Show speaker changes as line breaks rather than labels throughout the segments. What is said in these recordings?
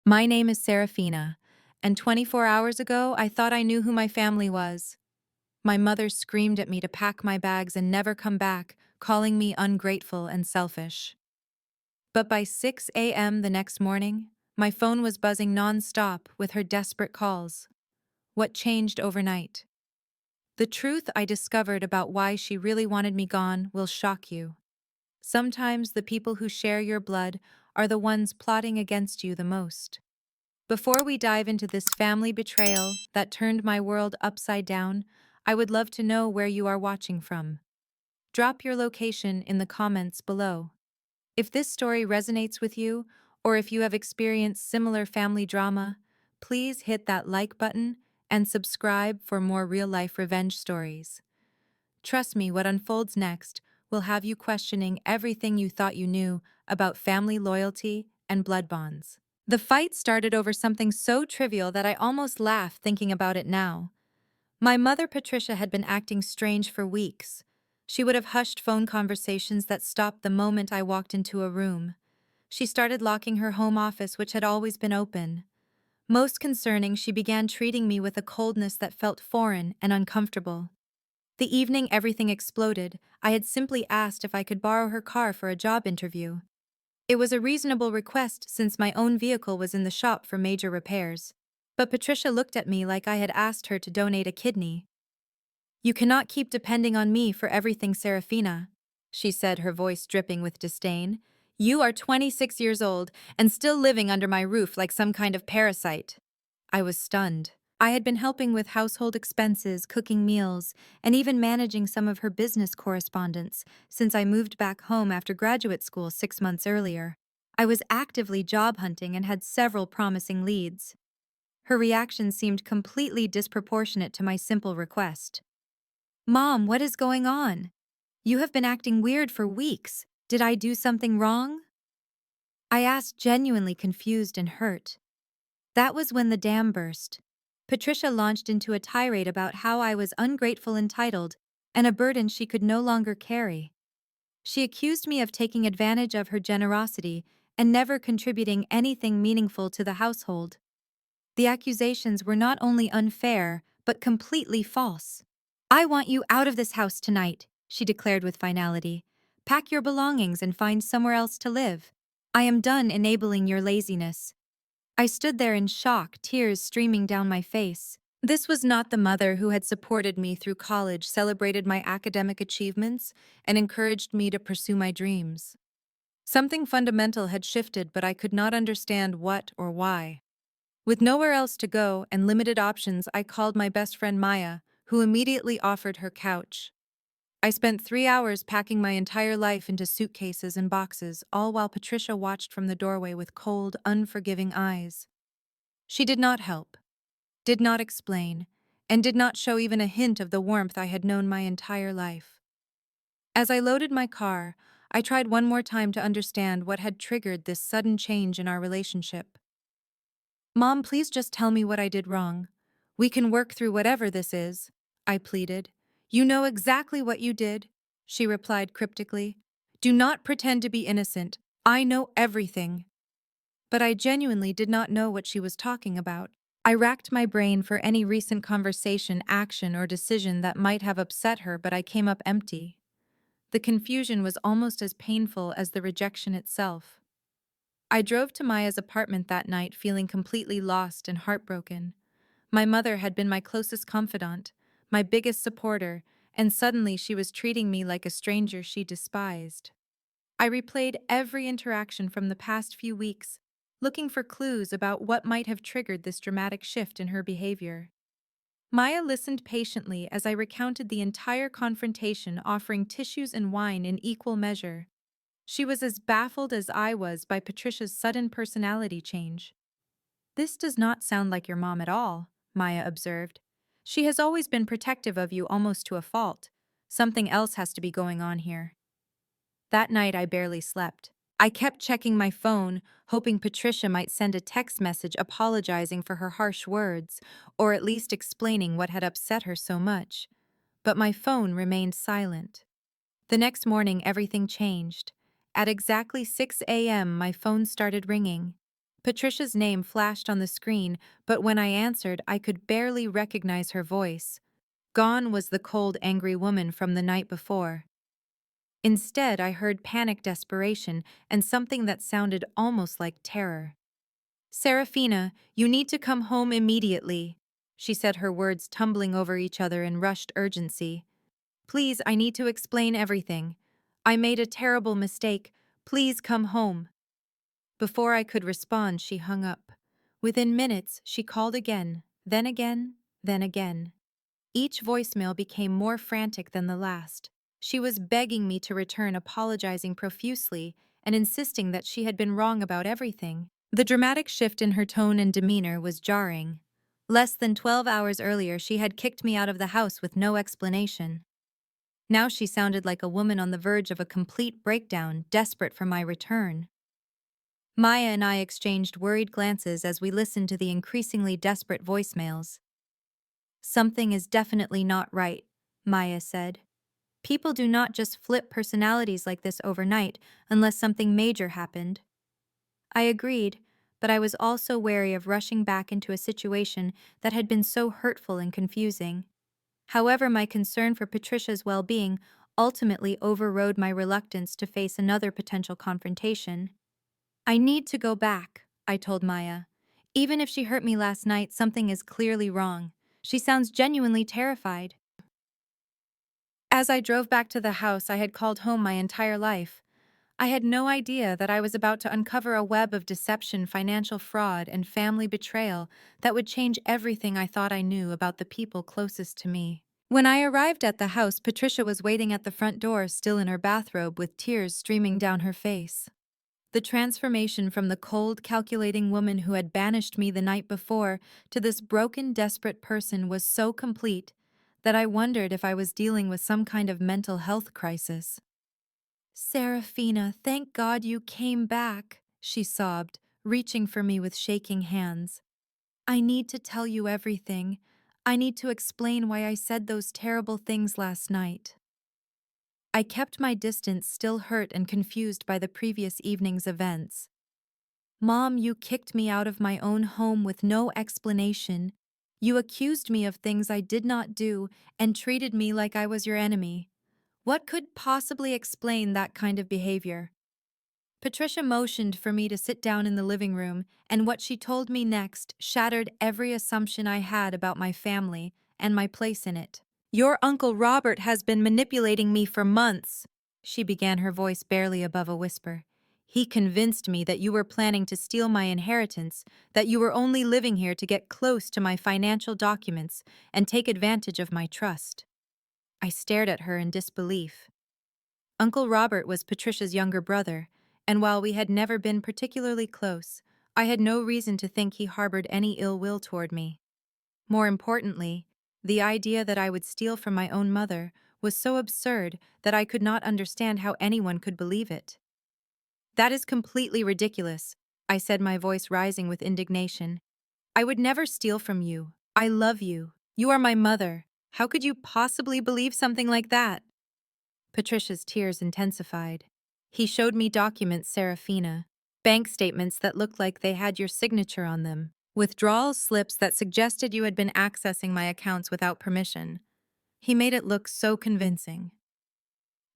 My name is Seraphina, and 24 hours ago I thought I knew who my family was. My mother screamed at me to pack my bags and never come back, calling me ungrateful and selfish. But by 6 a.m. the next morning, my phone was buzzing nonstop with her desperate calls. What changed overnight? The truth I discovered about why she really wanted me gone will shock you. Sometimes the people who share your blood are the ones plotting against you the most. Before we dive into this family betrayal that turned my world upside down, I would love to know where you are watching from. Drop your location in the comments below. If this story resonates with you, or if you have experienced similar family drama, please hit that like button and subscribe for more real-life revenge stories. Trust me, what unfolds next will have you questioning everything you thought you knew about family loyalty and blood bonds. The fight started over something so trivial that I almost laugh thinking about it now. My mother, Patricia, had been acting strange for weeks. She would have hushed phone conversations that stopped the moment I walked into a room. She started locking her home office, which had always been open. Most concerning, she began treating me with a coldness that felt foreign and uncomfortable. The evening everything exploded, I had simply asked if I could borrow her car for a job interview. It was a reasonable request since my own vehicle was in the shop for major repairs. But Patricia looked at me like I had asked her to donate a kidney. "You cannot keep depending on me for everything, Seraphina," she said, her voice dripping with disdain. "You are 26 years old and still living under my roof like some kind of parasite." I was stunned. I had been helping with household expenses, cooking meals, and even managing some of her business correspondence since I moved back home after graduate school 6 months earlier. I was actively job hunting and had several promising leads. Her reaction seemed completely disproportionate to my simple request. "Mom, what is going on? You have been acting weird for weeks. Did I do something wrong?" I asked, genuinely confused and hurt. That was when the dam burst. Patricia launched into a tirade about how I was ungrateful, entitled, and a burden she could no longer carry. She accused me of taking advantage of her generosity and never contributing anything meaningful to the household. The accusations were not only unfair, but completely false. "I want you out of this house tonight," she declared with finality. "Pack your belongings and find somewhere else to live. I am done enabling your laziness." I stood there in shock, tears streaming down my face. This was not the mother who had supported me through college, celebrated my academic achievements, and encouraged me to pursue my dreams. Something fundamental had shifted, but I could not understand what or why. With nowhere else to go and limited options, I called my best friend Maya, who immediately offered her couch. I spent 3 hours packing my entire life into suitcases and boxes, all while Patricia watched from the doorway with cold, unforgiving eyes. She did not help, did not explain, and did not show even a hint of the warmth I had known my entire life. As I loaded my car, I tried one more time to understand what had triggered this sudden change in our relationship. "Mom, please just tell me what I did wrong. We can work through whatever this is," I pleaded. "You know exactly what you did," she replied cryptically. "Do not pretend to be innocent. I know everything." But I genuinely did not know what she was talking about. I racked my brain for any recent conversation, action, or decision that might have upset her, but I came up empty. The confusion was almost as painful as the rejection itself. I drove to Maya's apartment that night feeling completely lost and heartbroken. My mother had been my closest confidant, my biggest supporter, and suddenly she was treating me like a stranger she despised. I replayed every interaction from the past few weeks, looking for clues about what might have triggered this dramatic shift in her behavior. Maya listened patiently as I recounted the entire confrontation, offering tissues and wine in equal measure. She was as baffled as I was by Patricia's sudden personality change. "This does not sound like your mom at all," Maya observed. "She has always been protective of you almost to a fault. Something else has to be going on here." That night I barely slept. I kept checking my phone, hoping Patricia might send a text message apologizing for her harsh words, or at least explaining what had upset her so much. But my phone remained silent. The next morning everything changed. At exactly 6 a.m. my phone started ringing. Patricia's name flashed on the screen, but when I answered, I could barely recognize her voice. Gone was the cold, angry woman from the night before. Instead, I heard panic desperation and something that sounded almost like terror. Seraphina, you need to come home immediately, she said, her words tumbling over each other in rushed urgency. Please, I need to explain everything. I made a terrible mistake. Please come home. Before I could respond, she hung up. Within minutes, she called again, then again, then again. Each voicemail became more frantic than the last. She was begging me to return, apologizing profusely, and insisting that she had been wrong about everything. The dramatic shift in her tone and demeanor was jarring. Less than 12 hours earlier, she had kicked me out of the house with no explanation. Now she sounded like a woman on the verge of a complete breakdown, desperate for my return. Maya and I exchanged worried glances as we listened to the increasingly desperate voicemails. Something is definitely not right, Maya said. People do not just flip personalities like this overnight unless something major happened. I agreed, but I was also wary of rushing back into a situation that had been so hurtful and confusing. However, my concern for Patricia's well-being ultimately overrode my reluctance to face another potential confrontation. I need to go back, I told Maya. Even if she hurt me last night, something is clearly wrong. She sounds genuinely terrified. As I drove back to the house I had called home my entire life, I had no idea that I was about to uncover a web of deception, financial fraud, and family betrayal that would change everything I thought I knew about the people closest to me. When I arrived at the house, Patricia was waiting at the front door, still in her bathrobe with tears streaming down her face. The transformation from the cold, calculating woman who had banished me the night before to this broken, desperate person was so complete that I wondered if I was dealing with some kind of mental health crisis. Seraphina, thank God you came back, she sobbed, reaching for me with shaking hands. I need to tell you everything. I need to explain why I said those terrible things last night. I kept my distance, still hurt and confused by the previous evening's events. Mom, you kicked me out of my own home with no explanation. You accused me of things I did not do and treated me like I was your enemy. What could possibly explain that kind of behavior? Patricia motioned for me to sit down in the living room, and what she told me next shattered every assumption I had about my family and my place in it. Your Uncle Robert has been manipulating me for months, she began, her voice barely above a whisper. He convinced me that you were planning to steal my inheritance, that you were only living here to get close to my financial documents and take advantage of my trust. I stared at her in disbelief. Uncle Robert was Patricia's younger brother, and while we had never been particularly close, I had no reason to think he harbored any ill will toward me. More importantly, the idea that I would steal from my own mother was so absurd that I could not understand how anyone could believe it. That is completely ridiculous, I said, my voice rising with indignation. I would never steal from you. I love you. You are my mother. How could you possibly believe something like that? Patricia's tears intensified. He showed me documents, Seraphina. Bank statements that looked like they had your signature on them. Withdrawal slips that suggested you had been accessing my accounts without permission. He made it look so convincing.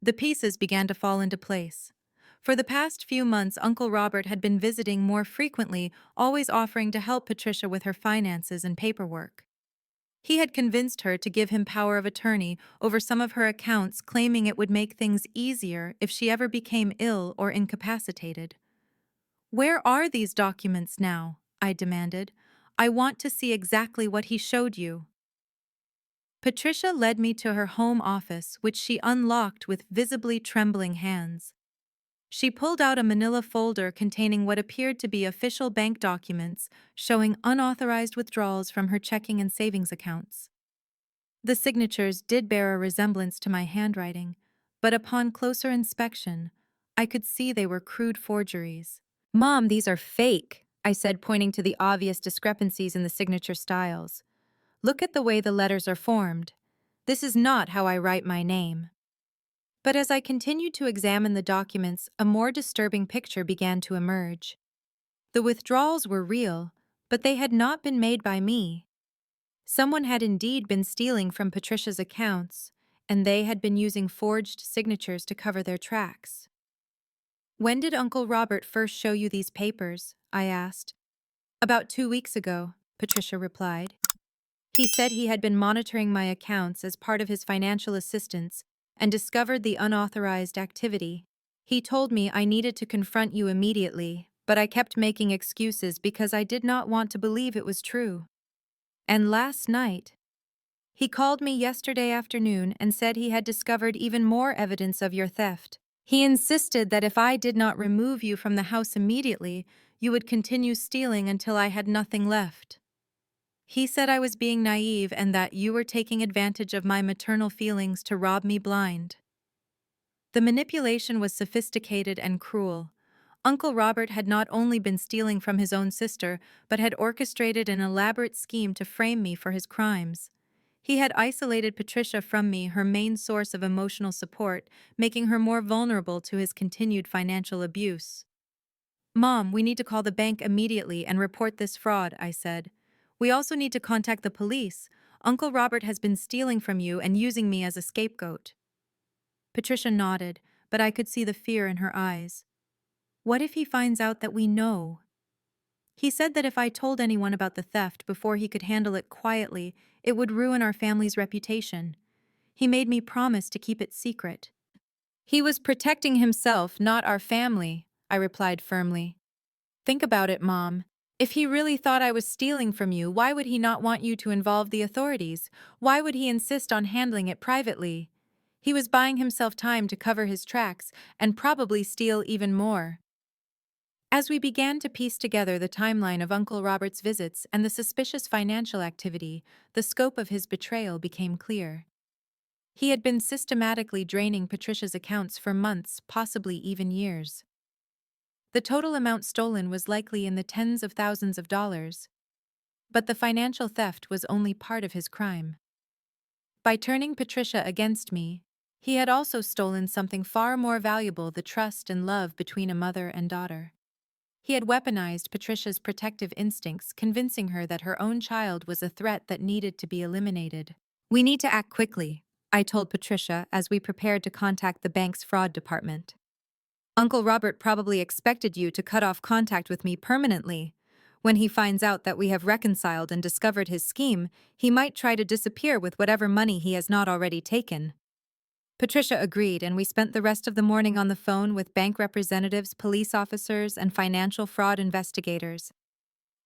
The pieces began to fall into place. For the past few months, Uncle Robert had been visiting more frequently, always offering to help Patricia with her finances and paperwork. He had convinced her to give him power of attorney over some of her accounts, claiming it would make things easier if she ever became ill or incapacitated. Where are these documents now? I demanded. I want to see exactly what he showed you. Patricia led me to her home office, which she unlocked with visibly trembling hands. She pulled out a manila folder containing what appeared to be official bank documents showing unauthorized withdrawals from her checking and savings accounts. The signatures did bear a resemblance to my handwriting, but upon closer inspection, I could see they were crude forgeries. Mom, these are fake, I said, pointing to the obvious discrepancies in the signature styles. Look at the way the letters are formed. This is not how I write my name. But as I continued to examine the documents, a more disturbing picture began to emerge. The withdrawals were real, but they had not been made by me. Someone had indeed been stealing from Patricia's accounts, and they had been using forged signatures to cover their tracks. "When did Uncle Robert first show you these papers?" I asked. "About 2 weeks ago," Patricia replied. "He said he had been monitoring my accounts as part of his financial assistance and discovered the unauthorized activity. He told me I needed to confront you immediately, but I kept making excuses because I did not want to believe it was true. And last night, he called me yesterday afternoon and said he had discovered even more evidence of your theft. He insisted that if I did not remove you from the house immediately, you would continue stealing until I had nothing left. He said I was being naive and that you were taking advantage of my maternal feelings to rob me blind." The manipulation was sophisticated and cruel. Uncle Robert had not only been stealing from his own sister, but had orchestrated an elaborate scheme to frame me for his crimes. He had isolated Patricia from me, her main source of emotional support, making her more vulnerable to his continued financial abuse. "Mom, we need to call the bank immediately and report this fraud," I said. "We also need to contact the police. Uncle Robert has been stealing from you and using me as a scapegoat." Patricia nodded, but I could see the fear in her eyes. "What if he finds out that we know?" "He said that if I told anyone about the theft before he could handle it quietly, it would ruin our family's reputation. He made me promise to keep it secret." "He was protecting himself, not our family," I replied firmly. "Think about it, Mom. If he really thought I was stealing from you, why would he not want you to involve the authorities? Why would he insist on handling it privately? He was buying himself time to cover his tracks and probably steal even more." As we began to piece together the timeline of Uncle Robert's visits and the suspicious financial activity, the scope of his betrayal became clear. He had been systematically draining Patricia's accounts for months, possibly even years. The total amount stolen was likely in the tens of thousands of dollars, but the financial theft was only part of his crime. By turning Patricia against me, he had also stolen something far more valuable: the trust and love between a mother and daughter. He had weaponized Patricia's protective instincts, convincing her that her own child was a threat that needed to be eliminated. "We need to act quickly," I told Patricia as we prepared to contact the bank's fraud department. "Uncle Robert probably expected you to cut off contact with me permanently. When he finds out that we have reconciled and discovered his scheme, he might try to disappear with whatever money he has not already taken." Patricia agreed, and we spent the rest of the morning on the phone with bank representatives, police officers, and financial fraud investigators.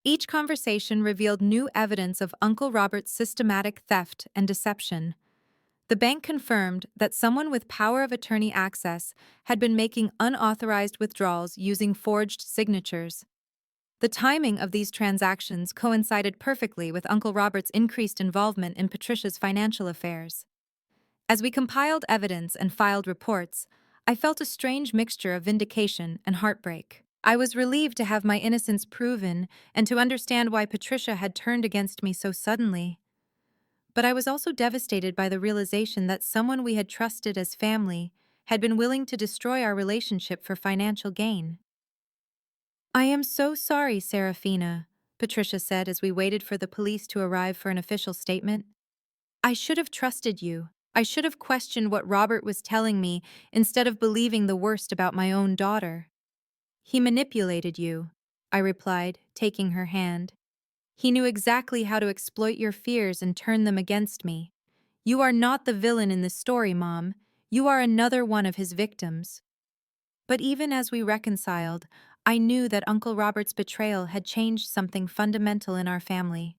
Each conversation revealed new evidence of Uncle Robert's systematic theft and deception. The bank confirmed that someone with power of attorney access had been making unauthorized withdrawals using forged signatures. The timing of these transactions coincided perfectly with Uncle Robert's increased involvement in Patricia's financial affairs. As we compiled evidence and filed reports, I felt a strange mixture of vindication and heartbreak. I was relieved to have my innocence proven and to understand why Patricia had turned against me so suddenly. But I was also devastated by the realization that someone we had trusted as family had been willing to destroy our relationship for financial gain. "I am so sorry, Seraphina," Patricia said as we waited for the police to arrive for an official statement. "I should have trusted you. I should have questioned what Robert was telling me instead of believing the worst about my own daughter." "He manipulated you," I replied, taking her hand. "He knew exactly how to exploit your fears and turn them against me. You are not the villain in this story, Mom. You are another one of his victims." But even as we reconciled, I knew that Uncle Robert's betrayal had changed something fundamental in our family.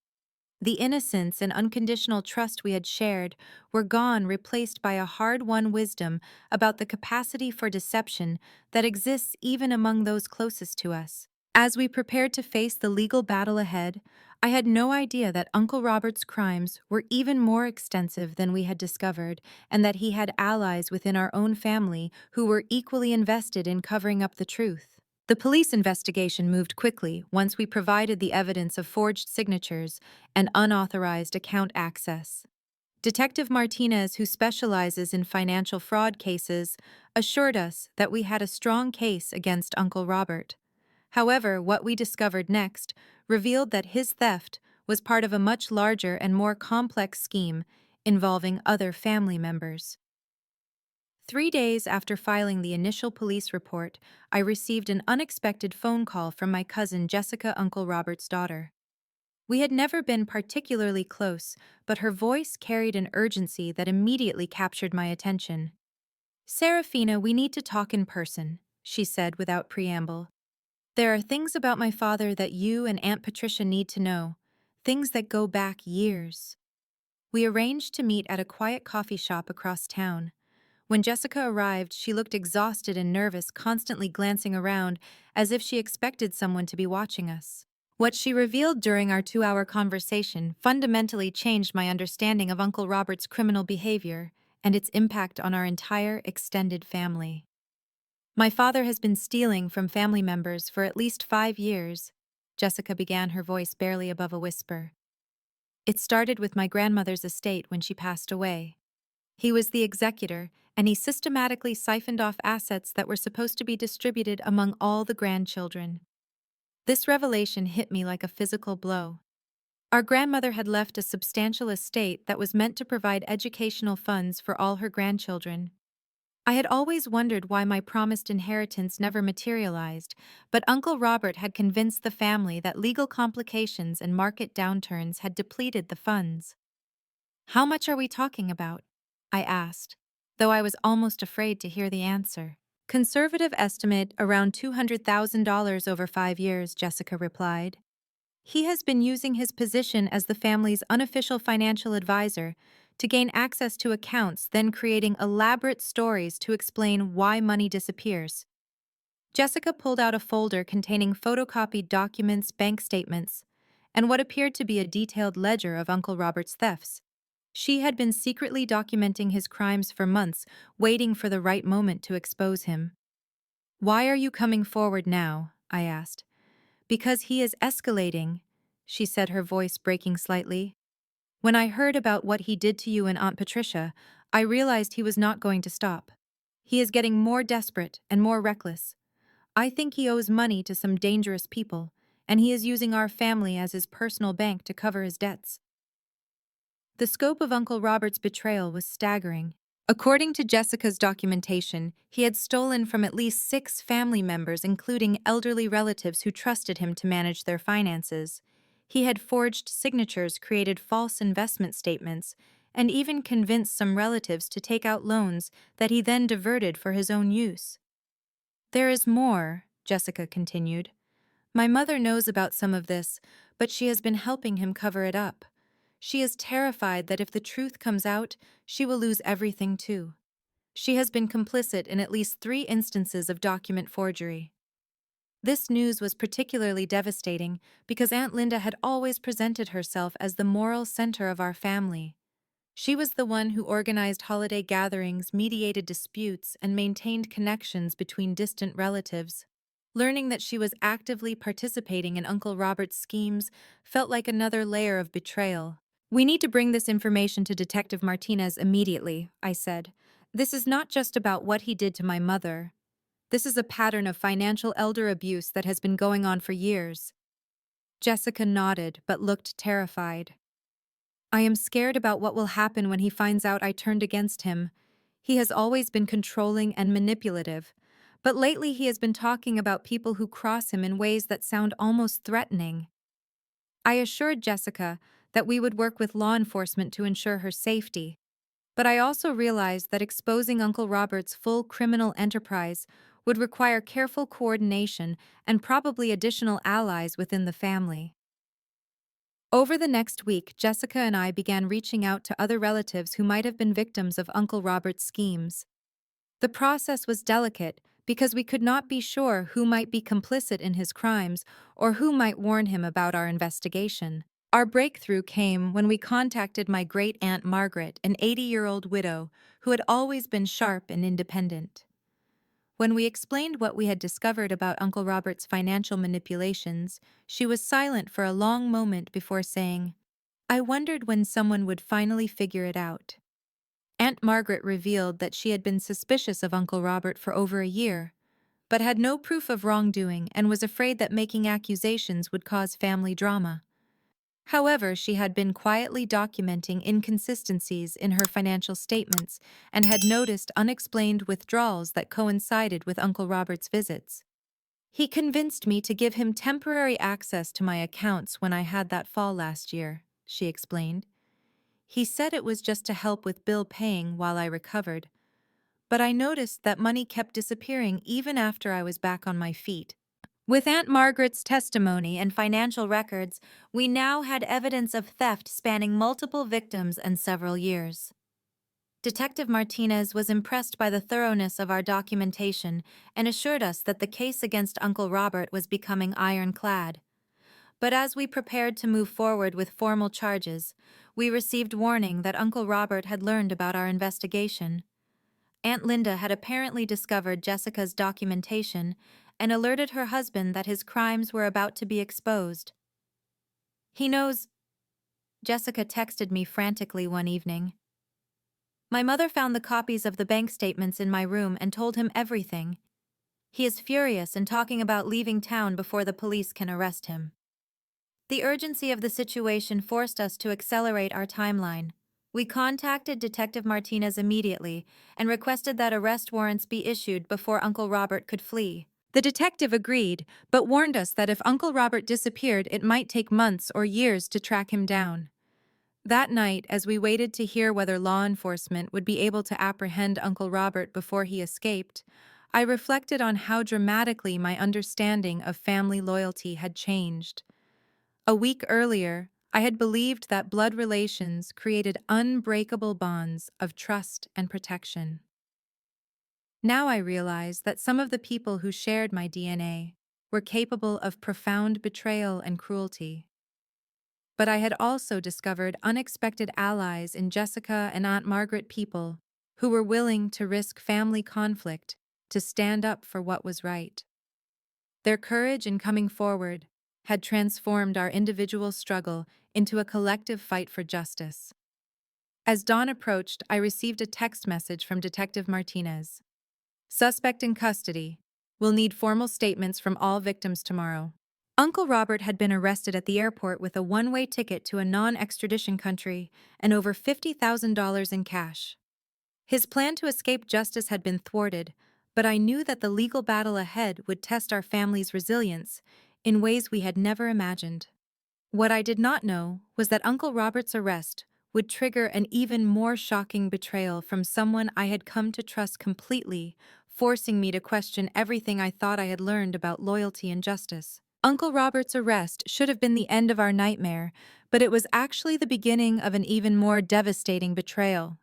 The innocence and unconditional trust we had shared were gone, replaced by a hard-won wisdom about the capacity for deception that exists even among those closest to us. As we prepared to face the legal battle ahead, I had no idea that Uncle Robert's crimes were even more extensive than we had discovered, and that he had allies within our own family who were equally invested in covering up the truth. The police investigation moved quickly once we provided the evidence of forged signatures and unauthorized account access. Detective Martinez, who specializes in financial fraud cases, assured us that we had a strong case against Uncle Robert. However, what we discovered next revealed that his theft was part of a much larger and more complex scheme involving other family members. 3 days after filing the initial police report, I received an unexpected phone call from my cousin Jessica, Uncle Robert's daughter. We had never been particularly close, but her voice carried an urgency that immediately captured my attention. "Seraphina, we need to talk in person," she said without preamble. "There are things about my father that you and Aunt Patricia need to know, things that go back years." We arranged to meet at a quiet coffee shop across town. When Jessica arrived, she looked exhausted and nervous, constantly glancing around as if she expected someone to be watching us. What she revealed during our 2-hour conversation fundamentally changed my understanding of Uncle Robert's criminal behavior and its impact on our entire extended family. "My father has been stealing from family members for at least 5 years," Jessica began, her voice barely above a whisper. "It started with my grandmother's estate when she passed away. He was the executor, and he systematically siphoned off assets that were supposed to be distributed among all the grandchildren." This revelation hit me like a physical blow. Our grandmother had left a substantial estate that was meant to provide educational funds for all her grandchildren. I had always wondered why my promised inheritance never materialized, but Uncle Robert had convinced the family that legal complications and market downturns had depleted the funds. "How much are we talking about?" I asked, though I was almost afraid to hear the answer. "Conservative estimate around $200,000 over 5 years," Jessica replied. "He has been using his position as the family's unofficial financial advisor to gain access to accounts, then creating elaborate stories to explain why money disappears." Jessica pulled out a folder containing photocopied documents, bank statements, and what appeared to be a detailed ledger of Uncle Robert's thefts. She had been secretly documenting his crimes for months, waiting for the right moment to expose him. "Why are you coming forward now?" I asked. "Because he is escalating," she said, her voice breaking slightly. "When I heard about what he did to you and Aunt Patricia, I realized he was not going to stop. He is getting more desperate and more reckless. I think he owes money to some dangerous people, and he is using our family as his personal bank to cover his debts." The scope of Uncle Robert's betrayal was staggering. According to Jessica's documentation, he had stolen from at least 6 family members, including elderly relatives who trusted him to manage their finances. He had forged signatures, created false investment statements, and even convinced some relatives to take out loans that he then diverted for his own use. "There is more," Jessica continued. "My mother knows about some of this, but she has been helping him cover it up. She is terrified that if the truth comes out, she will lose everything too. She has been complicit in at least 3 instances of document forgery." This news was particularly devastating because Aunt Linda had always presented herself as the moral center of our family. She was the one who organized holiday gatherings, mediated disputes, and maintained connections between distant relatives. Learning that she was actively participating in Uncle Robert's schemes felt like another layer of betrayal. "We need to bring this information to Detective Martinez immediately," I said. "This is not just about what he did to my mother. This is a pattern of financial elder abuse that has been going on for years." Jessica nodded but looked terrified. "I am scared about what will happen when he finds out I turned against him. He has always been controlling and manipulative, but lately he has been talking about people who cross him in ways that sound almost threatening." I assured Jessica that we would work with law enforcement to ensure her safety, but I also realized that exposing Uncle Robert's full criminal enterprise would require careful coordination and probably additional allies within the family. Over the next week, Jessica and I began reaching out to other relatives who might have been victims of Uncle Robert's schemes. The process was delicate because we could not be sure who might be complicit in his crimes or who might warn him about our investigation. Our breakthrough came when we contacted my great-aunt Margaret, an 80-year-old widow who had always been sharp and independent. When we explained what we had discovered about Uncle Robert's financial manipulations, she was silent for a long moment before saying, "I wondered when someone would finally figure it out." Aunt Margaret revealed that she had been suspicious of Uncle Robert for over a year, but had no proof of wrongdoing and was afraid that making accusations would cause family drama. However, she had been quietly documenting inconsistencies in her financial statements and had noticed unexplained withdrawals that coincided with Uncle Robert's visits. He convinced me to give him temporary access to my accounts when I had that fall last year, she explained. He said it was just to help with bill paying while I recovered, but I noticed that money kept disappearing even after I was back on my feet. With Aunt Margaret's testimony and financial records, we now had evidence of theft spanning multiple victims and several years. Detective Martinez was impressed by the thoroughness of our documentation and assured us that the case against Uncle Robert was becoming ironclad. But as we prepared to move forward with formal charges, we received warning that Uncle Robert had learned about our investigation. Aunt Linda had apparently discovered Jessica's documentation and alerted her husband that his crimes were about to be exposed. He knows, Jessica texted me frantically one evening. My mother found the copies of the bank statements in my room and told him everything. He is furious and talking about leaving town before the police can arrest him. The urgency of the situation forced us to accelerate our timeline. We contacted Detective Martinez immediately and requested that arrest warrants be issued before Uncle Robert could flee. The detective agreed, but warned us that if Uncle Robert disappeared, it might take months or years to track him down. That night, as we waited to hear whether law enforcement would be able to apprehend Uncle Robert before he escaped, I reflected on how dramatically my understanding of family loyalty had changed. A week earlier, I had believed that blood relations created unbreakable bonds of trust and protection. Now I realize that some of the people who shared my DNA were capable of profound betrayal and cruelty. But I had also discovered unexpected allies in Jessica and Aunt Margaret, people who were willing to risk family conflict to stand up for what was right. Their courage in coming forward had transformed our individual struggle into a collective fight for justice. As dawn approached, I received a text message from Detective Martinez. Suspect in custody. Will need formal statements from all victims tomorrow. Uncle Robert had been arrested at the airport with a one-way ticket to a non-extradition country and over $50,000 in cash. His plan to escape justice had been thwarted, but I knew that the legal battle ahead would test our family's resilience in ways we had never imagined. What I did not know was that Uncle Robert's arrest would trigger an even more shocking betrayal from someone I had come to trust completely, forcing me to question everything I thought I had learned about loyalty and justice. Uncle Robert's arrest should have been the end of our nightmare, but it was actually the beginning of an even more devastating betrayal.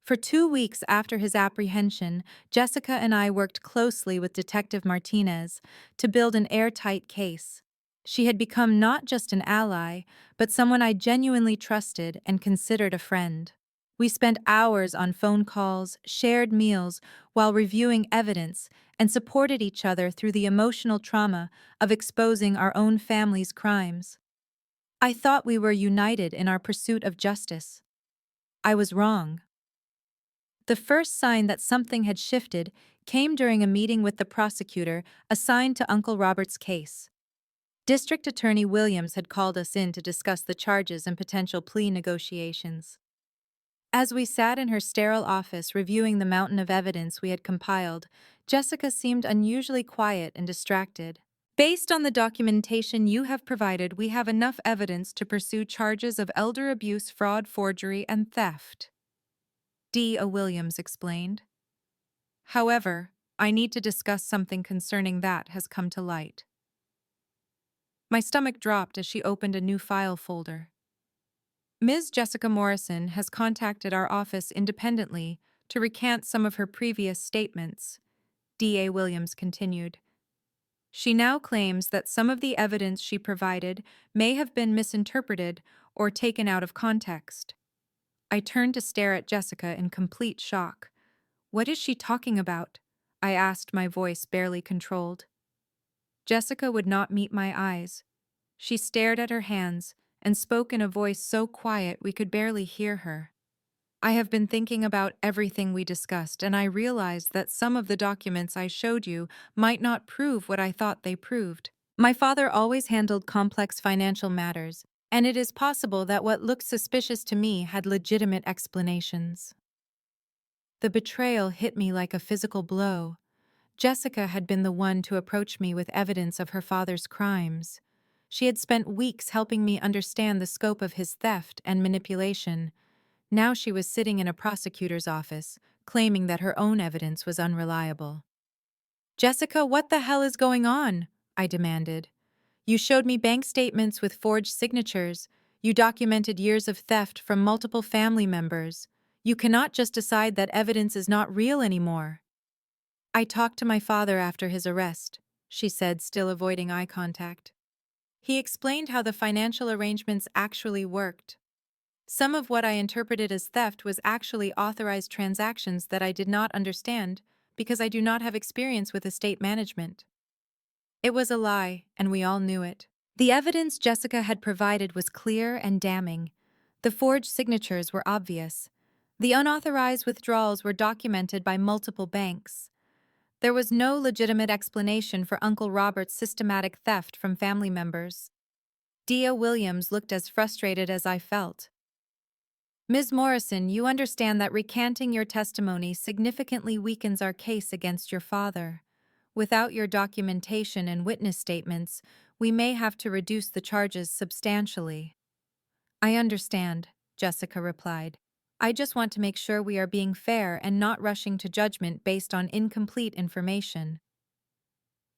For 2 weeks after his apprehension, Jessica and I worked closely with Detective Martinez to build an airtight case. She had become not just an ally, but someone I genuinely trusted and considered a friend. We spent hours on phone calls, shared meals, while reviewing evidence, and supported each other through the emotional trauma of exposing our own family's crimes. I thought we were united in our pursuit of justice. I was wrong. The first sign that something had shifted came during a meeting with the prosecutor assigned to Uncle Robert's case. District Attorney Williams had called us in to discuss the charges and potential plea negotiations. As we sat in her sterile office reviewing the mountain of evidence we had compiled, Jessica seemed unusually quiet and distracted. Based on the documentation you have provided, we have enough evidence to pursue charges of elder abuse, fraud, forgery, and theft, D.A. Williams explained. However, I need to discuss something concerning that has come to light. My stomach dropped as she opened a new file folder. Ms. Jessica Morrison has contacted our office independently to recant some of her previous statements, D.A. Williams continued. She now claims that some of the evidence she provided may have been misinterpreted or taken out of context. I turned to stare at Jessica in complete shock. What is she talking about? I asked, my voice barely controlled. Jessica would not meet my eyes. She stared at her hands and spoke in a voice so quiet we could barely hear her. I have been thinking about everything we discussed, and I realized that some of the documents I showed you might not prove what I thought they proved. My father always handled complex financial matters, and it is possible that what looked suspicious to me had legitimate explanations. The betrayal hit me like a physical blow. Jessica had been the one to approach me with evidence of her father's crimes. She had spent weeks helping me understand the scope of his theft and manipulation. Now she was sitting in a prosecutor's office, claiming that her own evidence was unreliable. "Jessica, what the hell is going on?" I demanded. "You showed me bank statements with forged signatures. You documented years of theft from multiple family members. You cannot just decide that evidence is not real anymore." "I talked to my father after his arrest," she said, still avoiding eye contact. "He explained how the financial arrangements actually worked. Some of what I interpreted as theft was actually authorized transactions that I did not understand because I do not have experience with estate management." It was a lie, and we all knew it. The evidence Jessica had provided was clear and damning. The forged signatures were obvious. The unauthorized withdrawals were documented by multiple banks. There was no legitimate explanation for Uncle Robert's systematic theft from family members. Dia Williams looked as frustrated as I felt. "Ms. Morrison, you understand that recanting your testimony significantly weakens our case against your father. Without your documentation and witness statements, we may have to reduce the charges substantially." "I understand," Jessica replied. "I just want to make sure we are being fair and not rushing to judgment based on incomplete information."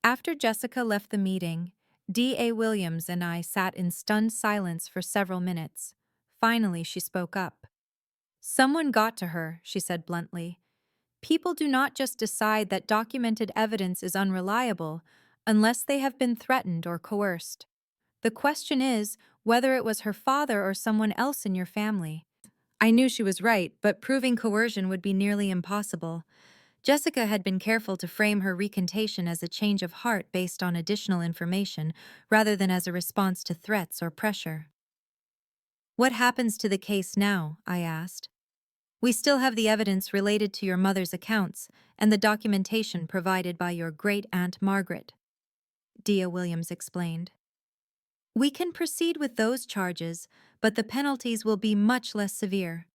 After Jessica left the meeting, D.A. Williams and I sat in stunned silence for several minutes. Finally, she spoke up. "Someone got to her," she said bluntly. "People do not just decide that documented evidence is unreliable unless they have been threatened or coerced. The question is whether it was her father or someone else in your family." I knew she was right, but proving coercion would be nearly impossible. Jessica had been careful to frame her recantation as a change of heart based on additional information rather than as a response to threats or pressure. "What happens to the case now?" I asked. "We still have the evidence related to your mother's accounts and the documentation provided by your great-aunt Margaret," Dia Williams explained. "We can proceed with those charges, but the penalties will be much less severe.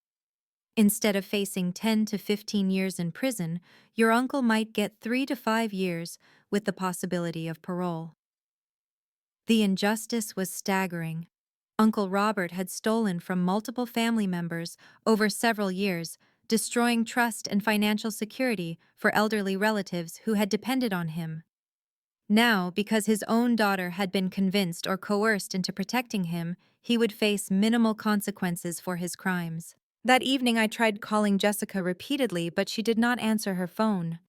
Instead of facing 10 to 15 years in prison, your uncle might get 3 to 5 years with the possibility of parole." The injustice was staggering. Uncle Robert had stolen from multiple family members over several years, destroying trust and financial security for elderly relatives who had depended on him. Now, because his own daughter had been convinced or coerced into protecting him, he would face minimal consequences for his crimes. That evening I tried calling Jessica repeatedly, but she did not answer her phone.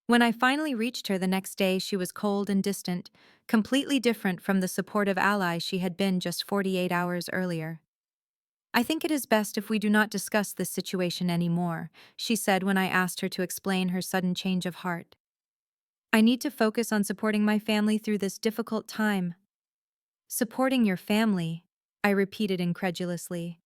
When I finally reached her the next day, she was cold and distant, completely different from the supportive ally she had been just 48 hours earlier. "I think it is best if we do not discuss this situation anymore," she said when I asked her to explain her sudden change of heart. "I need to focus on supporting my family through this difficult time." "Supporting your family?" I repeated incredulously.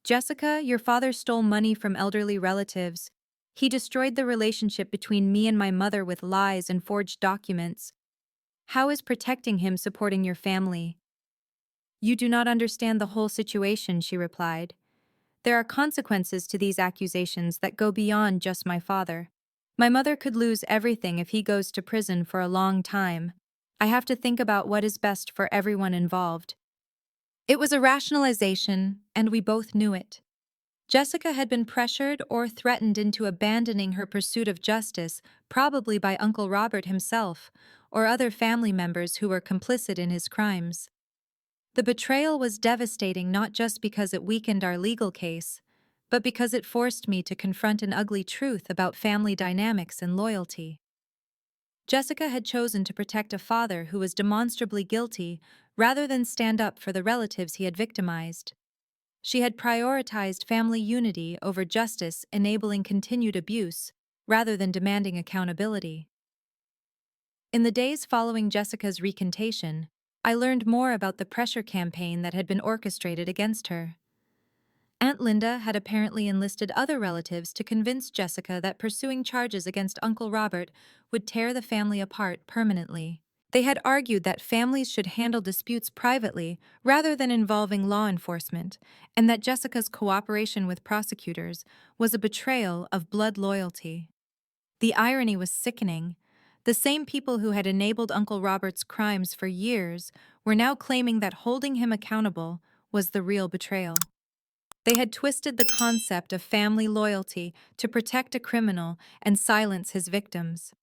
"Jessica, your father stole money from elderly relatives. He destroyed the relationship between me and my mother with lies and forged documents. How is protecting him supporting your family?" "You do not understand the whole situation," she replied. "There are consequences to these accusations that go beyond just my father. My mother could lose everything if he goes to prison for a long time. I have to think about what is best for everyone involved." It was a rationalization, and we both knew it. Jessica had been pressured or threatened into abandoning her pursuit of justice, probably by Uncle Robert himself, or other family members who were complicit in his crimes. The betrayal was devastating not just because it weakened our legal case, but because it forced me to confront an ugly truth about family dynamics and loyalty. Jessica had chosen to protect a father who was demonstrably guilty rather than stand up for the relatives he had victimized. She had prioritized family unity over justice, enabling continued abuse, rather than demanding accountability. In the days following Jessica's recantation, I learned more about the pressure campaign that had been orchestrated against her. Aunt Linda had apparently enlisted other relatives to convince Jessica that pursuing charges against Uncle Robert would tear the family apart permanently. They had argued that families should handle disputes privately rather than involving law enforcement, and that Jessica's cooperation with prosecutors was a betrayal of blood loyalty. The irony was sickening. The same people who had enabled Uncle Robert's crimes for years were now claiming that holding him accountable was the real betrayal. They had twisted the concept of family loyalty to protect a criminal and silence his victims.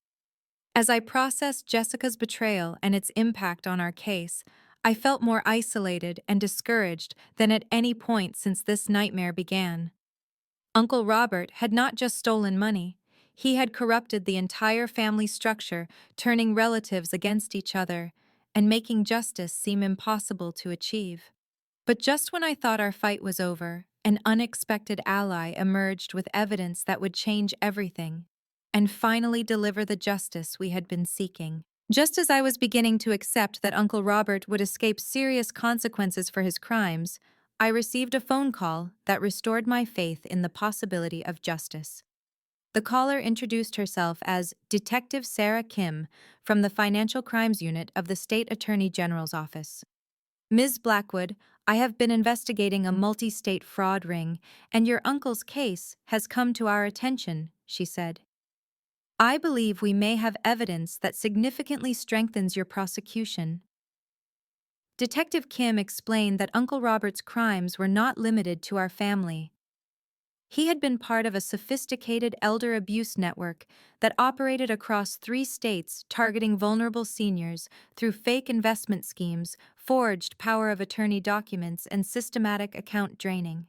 As I processed Jessica's betrayal and its impact on our case, I felt more isolated and discouraged than at any point since this nightmare began. Uncle Robert had not just stolen money, he had corrupted the entire family structure, turning relatives against each other and making justice seem impossible to achieve. But just when I thought our fight was over, an unexpected ally emerged with evidence that would change everything and finally deliver the justice we had been seeking. Just as I was beginning to accept that Uncle Robert would escape serious consequences for his crimes, I received a phone call that restored my faith in the possibility of justice. The caller introduced herself as Detective Sarah Kim from the Financial Crimes Unit of the State Attorney General's Office. Ms. Blackwood, I have been investigating a multi-state fraud ring, and your uncle's case has come to our attention, she said. I believe we may have evidence that significantly strengthens your prosecution. Detective Kim explained that Uncle Robert's crimes were not limited to our family. He had been part of a sophisticated elder abuse network that operated across 3 states targeting vulnerable seniors through fake investment schemes, forged power of attorney documents, and systematic account draining.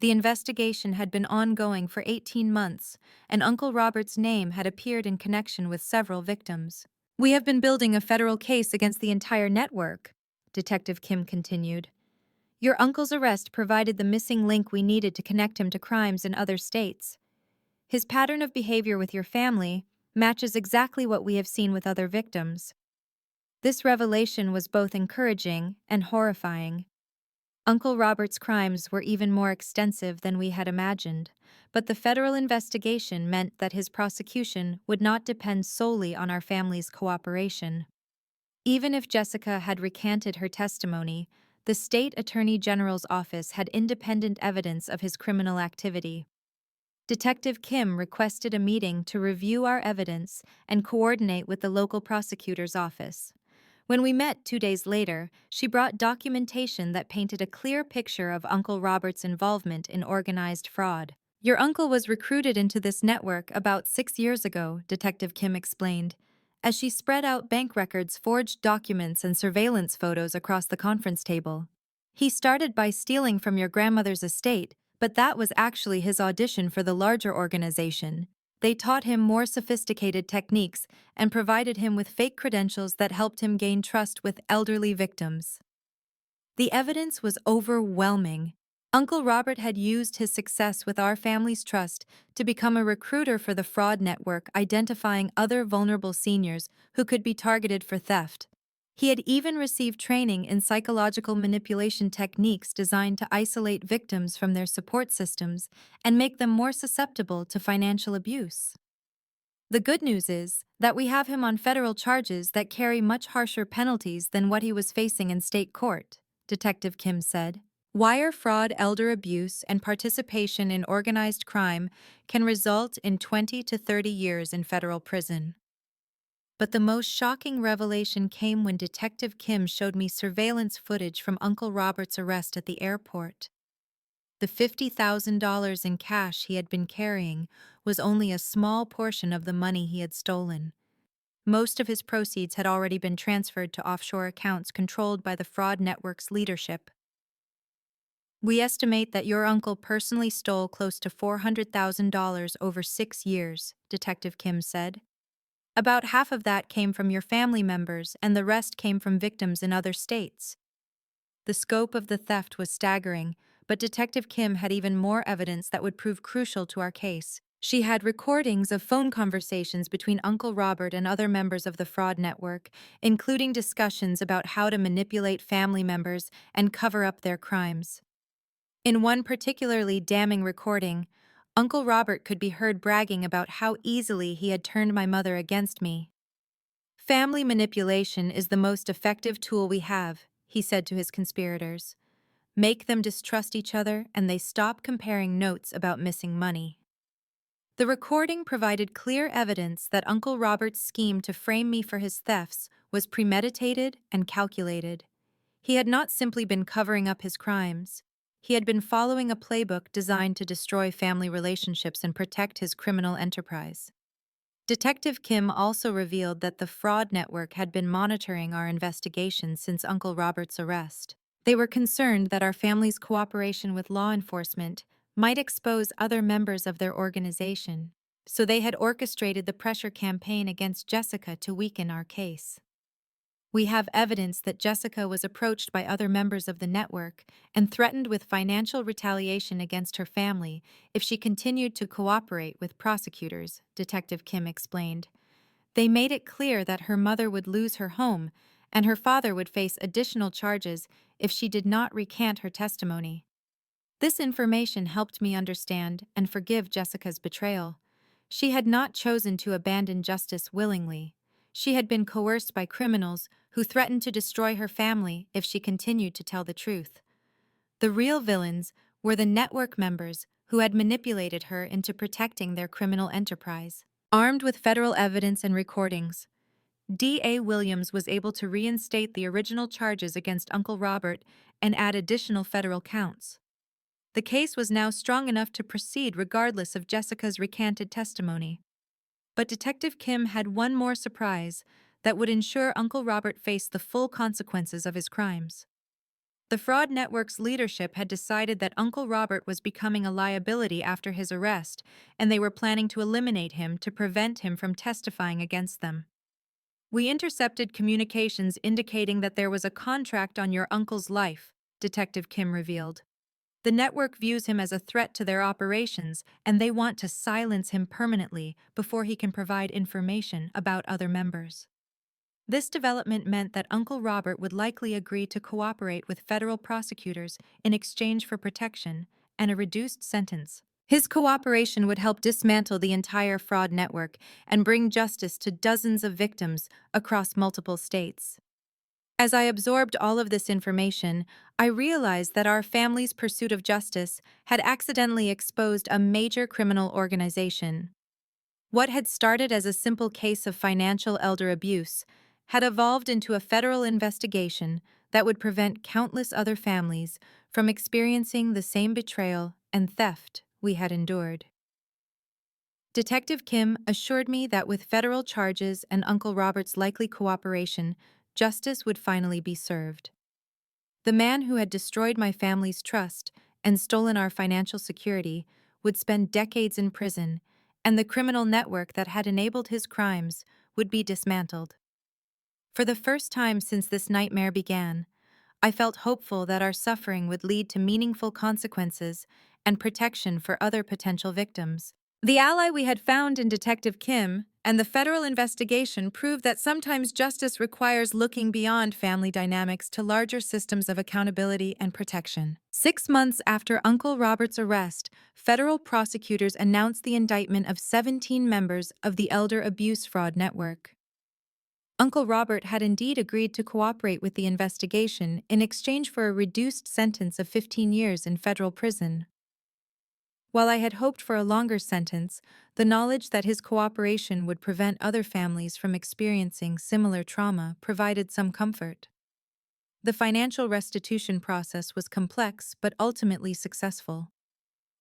The investigation had been ongoing for 18 months, and Uncle Robert's name had appeared in connection with several victims. We have been building a federal case against the entire network, Detective Kim continued. Your uncle's arrest provided the missing link we needed to connect him to crimes in other states. His pattern of behavior with your family matches exactly what we have seen with other victims. This revelation was both encouraging and horrifying. Uncle Robert's crimes were even more extensive than we had imagined, but the federal investigation meant that his prosecution would not depend solely on our family's cooperation. Even if Jessica had recanted her testimony, the state attorney general's office had independent evidence of his criminal activity. Detective Kim requested a meeting to review our evidence and coordinate with the local prosecutor's office. When we met 2 days later, she brought documentation that painted a clear picture of Uncle Robert's involvement in organized fraud. Your uncle was recruited into this network about 6 years ago, Detective Kim explained, as she spread out bank records, forged documents, and surveillance photos across the conference table. He started by stealing from your grandmother's estate, but that was actually his audition for the larger organization. They taught him more sophisticated techniques and provided him with fake credentials that helped him gain trust with elderly victims. The evidence was overwhelming. Uncle Robert had used his success with our family's trust to become a recruiter for the fraud network, identifying other vulnerable seniors who could be targeted for theft. He had even received training in psychological manipulation techniques designed to isolate victims from their support systems and make them more susceptible to financial abuse. The good news is that we have him on federal charges that carry much harsher penalties than what he was facing in state court, Detective Kim said. Wire fraud, elder abuse, and participation in organized crime can result in 20 to 30 years in federal prison. But the most shocking revelation came when Detective Kim showed me surveillance footage from Uncle Robert's arrest at the airport. The $50,000 in cash he had been carrying was only a small portion of the money he had stolen. Most of his proceeds had already been transferred to offshore accounts controlled by the fraud network's leadership. We estimate that your uncle personally stole close to $400,000 over 6 years, Detective Kim said. About half of that came from your family members, and the rest came from victims in other states. The scope of the theft was staggering, but Detective Kim had even more evidence that would prove crucial to our case. She had recordings of phone conversations between Uncle Robert and other members of the fraud network, including discussions about how to manipulate family members and cover up their crimes. In one particularly damning recording, Uncle Robert could be heard bragging about how easily he had turned my mother against me. "Family manipulation is the most effective tool we have," he said to his conspirators. "Make them distrust each other and they stop comparing notes about missing money." The recording provided clear evidence that Uncle Robert's scheme to frame me for his thefts was premeditated and calculated. He had not simply been covering up his crimes. He had been following a playbook designed to destroy family relationships and protect his criminal enterprise. Detective Kim also revealed that the fraud network had been monitoring our investigation since Uncle Robert's arrest. They were concerned that our family's cooperation with law enforcement might expose other members of their organization, so they had orchestrated the pressure campaign against Jessica to weaken our case. We have evidence that Jessica was approached by other members of the network and threatened with financial retaliation against her family if she continued to cooperate with prosecutors, Detective Kim explained. They made it clear that her mother would lose her home and her father would face additional charges if she did not recant her testimony. This information helped me understand and forgive Jessica's betrayal. She had not chosen to abandon justice willingly. She had been coerced by criminals who threatened to destroy her family if she continued to tell the truth. The real villains were the network members who had manipulated her into protecting their criminal enterprise. Armed with federal evidence and recordings, D.A. Williams was able to reinstate the original charges against Uncle Robert and add additional federal counts. The case was now strong enough to proceed regardless of Jessica's recanted testimony. But Detective Kim had one more surprise that would ensure Uncle Robert faced the full consequences of his crimes. The fraud network's leadership had decided that Uncle Robert was becoming a liability after his arrest, and they were planning to eliminate him to prevent him from testifying against them. "We intercepted communications indicating that there was a contract on your uncle's life," Detective Kim revealed. "The network views him as a threat to their operations, and they want to silence him permanently before he can provide information about other members." This development meant that Uncle Robert would likely agree to cooperate with federal prosecutors in exchange for protection and a reduced sentence. His cooperation would help dismantle the entire fraud network and bring justice to dozens of victims across multiple states. As I absorbed all of this information, I realized that our family's pursuit of justice had accidentally exposed a major criminal organization. What had started as a simple case of financial elder abuse had evolved into a federal investigation that would prevent countless other families from experiencing the same betrayal and theft we had endured. Detective Kim assured me that with federal charges and Uncle Robert's likely cooperation, justice would finally be served. The man who had destroyed my family's trust and stolen our financial security would spend decades in prison, and the criminal network that had enabled his crimes would be dismantled. For the first time since this nightmare began, I felt hopeful that our suffering would lead to meaningful consequences and protection for other potential victims. The ally we had found in Detective Kim and the federal investigation proved that sometimes justice requires looking beyond family dynamics to larger systems of accountability and protection. 6 months after Uncle Robert's arrest, federal prosecutors announced the indictment of 17 members of the elder abuse fraud network. Uncle Robert had indeed agreed to cooperate with the investigation in exchange for a reduced sentence of 15 years in federal prison. While I had hoped for a longer sentence, the knowledge that his cooperation would prevent other families from experiencing similar trauma provided some comfort. The financial restitution process was complex but ultimately successful.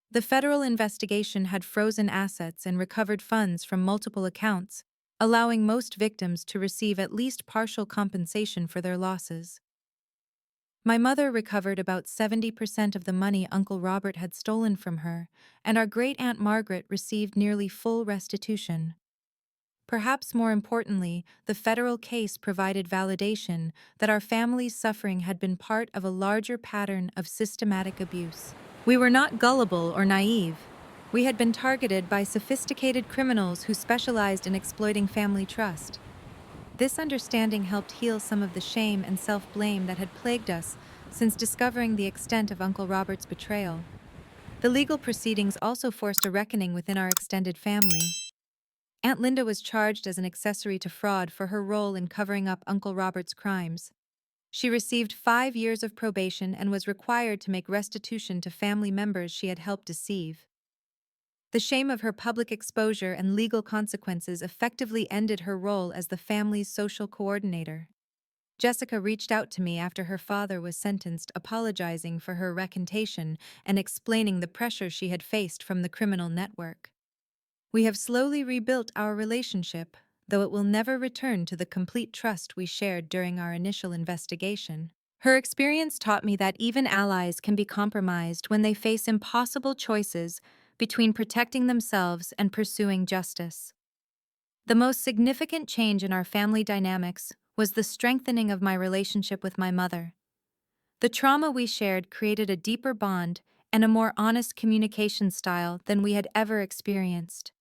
The federal investigation had frozen assets and recovered funds from multiple accounts, allowing most victims to receive at least partial compensation for their losses. My mother recovered about 70% of the money Uncle Robert had stolen from her, and our great-aunt Margaret received nearly full restitution. Perhaps more importantly, the federal case provided validation that our family's suffering had been part of a larger pattern of systematic abuse. We were not gullible or naive. We had been targeted by sophisticated criminals who specialized in exploiting family trust. This understanding helped heal some of the shame and self-blame that had plagued us since discovering the extent of Uncle Robert's betrayal. The legal proceedings also forced a reckoning within our extended family. Aunt Linda was charged as an accessory to fraud for her role in covering up Uncle Robert's crimes. She received 5 years of probation and was required to make restitution to family members she had helped deceive. The shame of her public exposure and legal consequences effectively ended her role as the family's social coordinator. Jessica reached out to me after her father was sentenced, apologizing for her recantation and explaining the pressure she had faced from the criminal network. We have slowly rebuilt our relationship, though it will never return to the complete trust we shared during our initial investigation. Her experience taught me that even allies can be compromised when they face impossible choices between protecting themselves and pursuing justice. The most significant change in our family dynamics was the strengthening of my relationship with my mother. The trauma we shared created a deeper bond and a more honest communication style than we had ever experienced.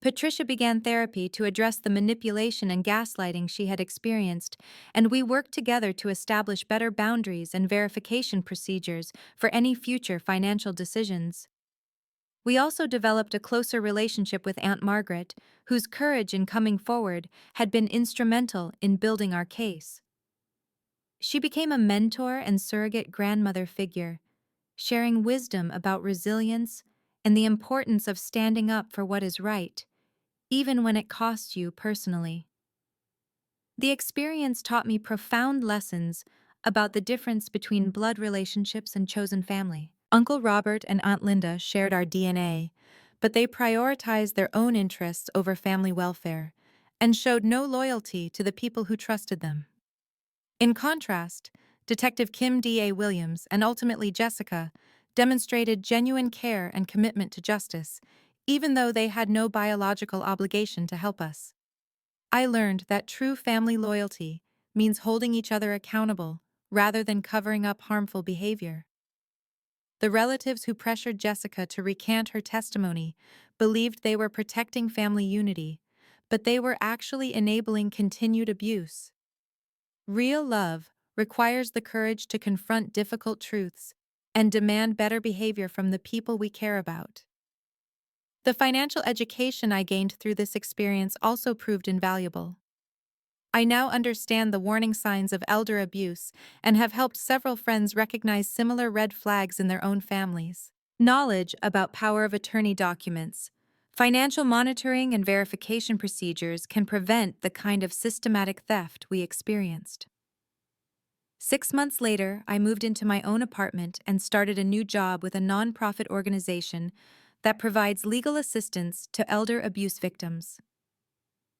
Patricia began therapy to address the manipulation and gaslighting she had experienced, and we worked together to establish better boundaries and verification procedures for any future financial decisions. We also developed a closer relationship with Aunt Margaret, whose courage in coming forward had been instrumental in building our case. She became a mentor and surrogate grandmother figure, sharing wisdom about resilience and the importance of standing up for what is right, even when it costs you personally. The experience taught me profound lessons about the difference between blood relationships and chosen family. Uncle Robert and Aunt Linda shared our DNA, but they prioritized their own interests over family welfare and showed no loyalty to the people who trusted them. In contrast, Detective Kim D.A. Williams and ultimately Jessica demonstrated genuine care and commitment to justice, even though they had no biological obligation to help us. I learned that true family loyalty means holding each other accountable rather than covering up harmful behavior. The relatives who pressured Jessica to recant her testimony believed they were protecting family unity, but they were actually enabling continued abuse. Real love requires the courage to confront difficult truths and demand better behavior from the people we care about. The financial education I gained through this experience also proved invaluable. I now understand the warning signs of elder abuse and have helped several friends recognize similar red flags in their own families. Knowledge about power of attorney documents, financial monitoring, and verification procedures can prevent the kind of systematic theft we experienced. 6 months later, I moved into my own apartment and started a new job with a nonprofit organization that provides legal assistance to elder abuse victims.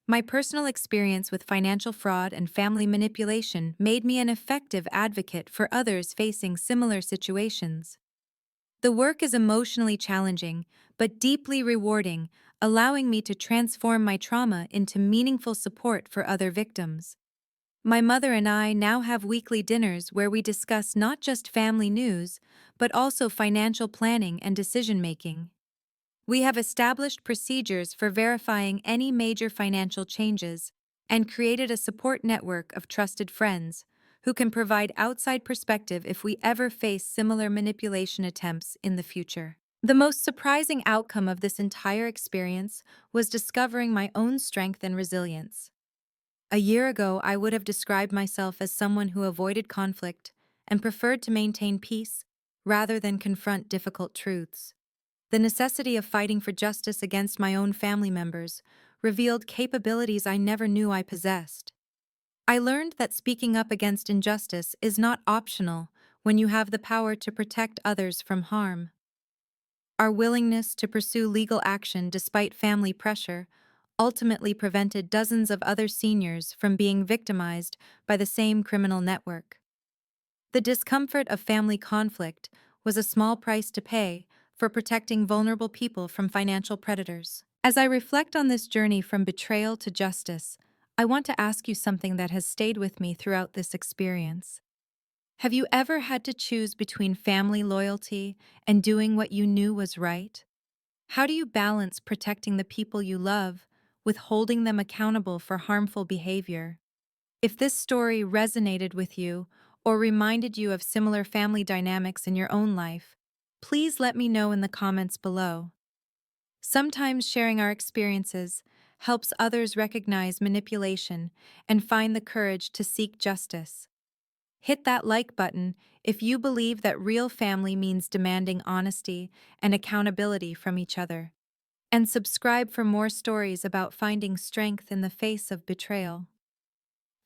My personal experience with financial fraud and family manipulation made me an effective advocate for others facing similar situations. The work is emotionally challenging, but deeply rewarding, allowing me to transform my trauma into meaningful support for other victims. My mother and I now have weekly dinners where we discuss not just family news, but also financial planning and decision-making. We have established procedures for verifying any major financial changes and created a support network of trusted friends who can provide outside perspective if we ever face similar manipulation attempts in the future. The most surprising outcome of this entire experience was discovering my own strength and resilience. A year ago, I would have described myself as someone who avoided conflict and preferred to maintain peace rather than confront difficult truths. The necessity of fighting for justice against my own family members revealed capabilities I never knew I possessed. I learned that speaking up against injustice is not optional when you have the power to protect others from harm. Our willingness to pursue legal action despite family pressure ultimately prevented dozens of other seniors from being victimized by the same criminal network. The discomfort of family conflict was a small price to pay for protecting vulnerable people from financial predators. As I reflect on this journey from betrayal to justice, I want to ask you something that has stayed with me throughout this experience. Have you ever had to choose between family loyalty and doing what you knew was right? How do you balance protecting the people you love with holding them accountable for harmful behavior? If this story resonated with you, or reminded you of similar family dynamics in your own life, please let me know in the comments below. Sometimes sharing our experiences helps others recognize manipulation and find the courage to seek justice. Hit that like button if you believe that real family means demanding honesty and accountability from each other. And subscribe for more stories about finding strength in the face of betrayal.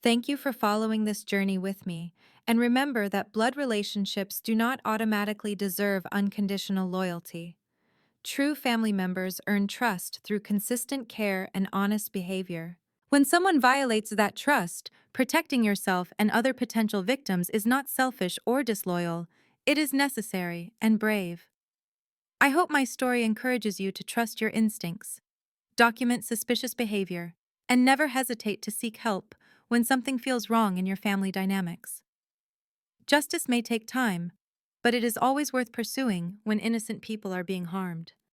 Thank you for following this journey with me, and remember that blood relationships do not automatically deserve unconditional loyalty. True family members earn trust through consistent care and honest behavior. When someone violates that trust, protecting yourself and other potential victims is not selfish or disloyal, it is necessary and brave. I hope my story encourages you to trust your instincts, document suspicious behavior, and never hesitate to seek help when something feels wrong in your family dynamics. Justice may take time, but it is always worth pursuing when innocent people are being harmed.